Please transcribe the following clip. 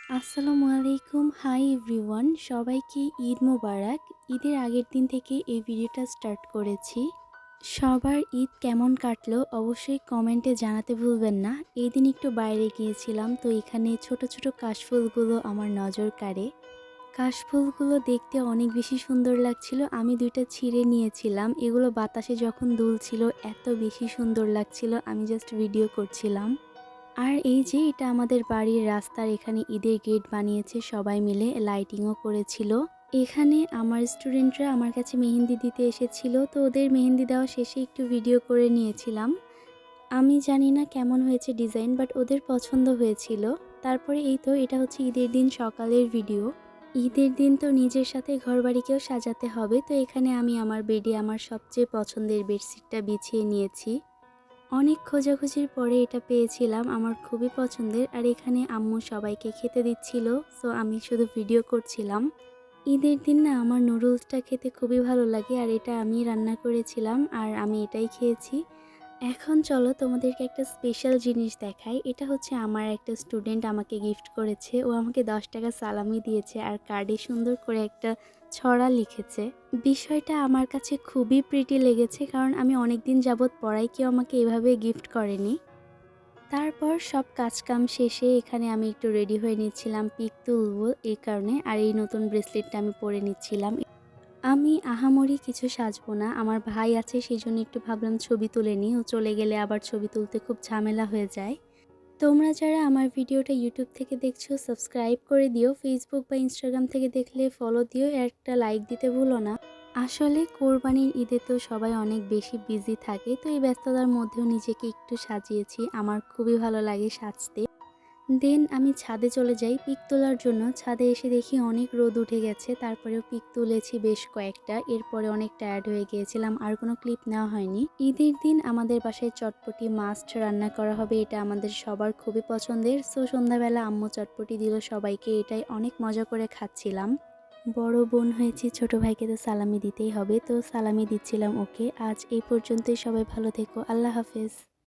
আসসালামু আলাইকুম। Hi everyone, সবাইকে ঈদ মোবারক। ঈদের আগের দিন থেকে এই ভিডিওটা স্টার্ট করেছি। সবার ঈদ কেমন কাটলো অবশ্যই কমেন্টে জানাতে ভুলবেন না। এই দিন একটু বাইরে গিয়েছিলাম, তো এখানে ছোট ছোট কাশফুলগুলো আমার নজর কাড়ে। কাশফুলগুলো দেখতে অনেক বেশি সুন্দর লাগছিল। আমি দুইটা ছিঁড়ে নিয়েছিলাম। এগুলো বাতাসে যখন দুলছিল এত বেশি সুন্দর লাগছিল, আমি জাস্ট ভিডিও করছিলাম। আর এই যে এটা আমাদের বাড়ির রাস্তার এখানে ঈদের গেট বানিয়েছে সবাই মিলে, লাইটিংও করেছিল। এখানে আমার স্টুডেন্টরা আমার কাছে মেহেন্দি দিতে এসেছিল, তো ওদের মেহেন্দি দেওয়া শেষে একটু ভিডিও করে নিয়েছিলাম। আমি জানি না কেমন হয়েছে ডিজাইন, বাট ওদের পছন্দ হয়েছিল। তারপরে এই তো এটা হচ্ছে ঈদের দিন সকালের ভিডিও। ঈদের দিন তো নিজের সাথে ঘরবাড়িকেও সাজাতে হবে, তো এখানে আমি আমার বেডে আমার সবচেয়ে পছন্দের বেডশিটটা বিছিয়ে নিয়েছি। অনেক খোঁজাখুঁজির পরে এটা পেয়েছিলাম, আমার খুবই পছন্দের। আর এখানে আম্মু সবাইকে খেতে দিচ্ছিল, সো আমি শুধু ভিডিও করছিলাম। ঈদের দিন না আমার নুডলসটা খেতে খুবই ভালো লাগে, আর এটা আমি রান্না করেছিলাম আর আমি এটাই খেয়েছি। এখন চলো তোমাদেরকে একটা স্পেশাল জিনিস দেখাই। এটা হচ্ছে আমার একটা স্টুডেন্ট আমাকে গিফট করেছে। ও আমাকে 10 টাকা সালামি দিয়েছে আর কার্ডে সুন্দর করে একটা ছড়া লিখেছে। বিষয়টা আমার কাছে খুবই প্রিটি লেগেছে, কারণ আমি অনেক দিন যাবৎ পড়াই, কেউ আমাকে এভাবে গিফট করেনি। তারপর সব কাজকাম শেষে এখানে আমি একটু রেডি হয়ে নিচ্ছিলাম, পিক তুলবো এই কারণে। আর এই নতুন ব্রেসলেটটা আমি পরে নিচ্ছিলাম। আমি আহামরি কিছু সাজবো না, আমার ভাই আছে সেই জন্য একটু ভাবলাম ছবি তুলে নিই। ও চলে গেলে আবার ছবি তুলতে খুব ঝামেলা হয়ে যায়। তোমরা যারা আমার ভিডিওটা ইউটিউব থেকে দেখছো সাবস্ক্রাইব করে দিও, ফেসবুক বা ইনস্টাগ্রাম থেকে দেখলে ফলো দিও, আর একটা লাইক দিতে ভুলো না। আসলে কোরবানির ঈদে তো সবাই অনেক বেশি বিজি থাকে, তো এই ব্যস্ততার মধ্যেও নিজেকে একটু সাজিয়েছি। আমার খুবই ভালো লাগে সাজতে। দেন আমি ছাদে চলে যাই পিক তোলার জন্য। ছাদে এসে দেখি অনেক রোদ উঠে গেছে, তারপরেও পিক তুলেছি বেশ কয়েকটা। এরপরে অনেক টায়ার্ড হয়ে গিয়েছিলাম, আর কোনো ক্লিপ নেওয়া হয়নি। ঈদের দিন আমাদের বাসায় চটপটি মাস্ট রান্না করা হবে, এটা আমাদের সবার খুবই পছন্দের। সো সন্ধ্যাবেলা আম্মু চটপটি দিল সবাইকে, এটাই অনেক মজা করে খাচ্ছিলাম। বড় বোন হয়েছি, ছোট ভাইকে তো সালামি দিতেই হবে, তো সালামি দিচ্ছিলাম ওকে। আজ এই পর্যন্তই, সবাই ভালো থেকো, আল্লাহ হাফেজ।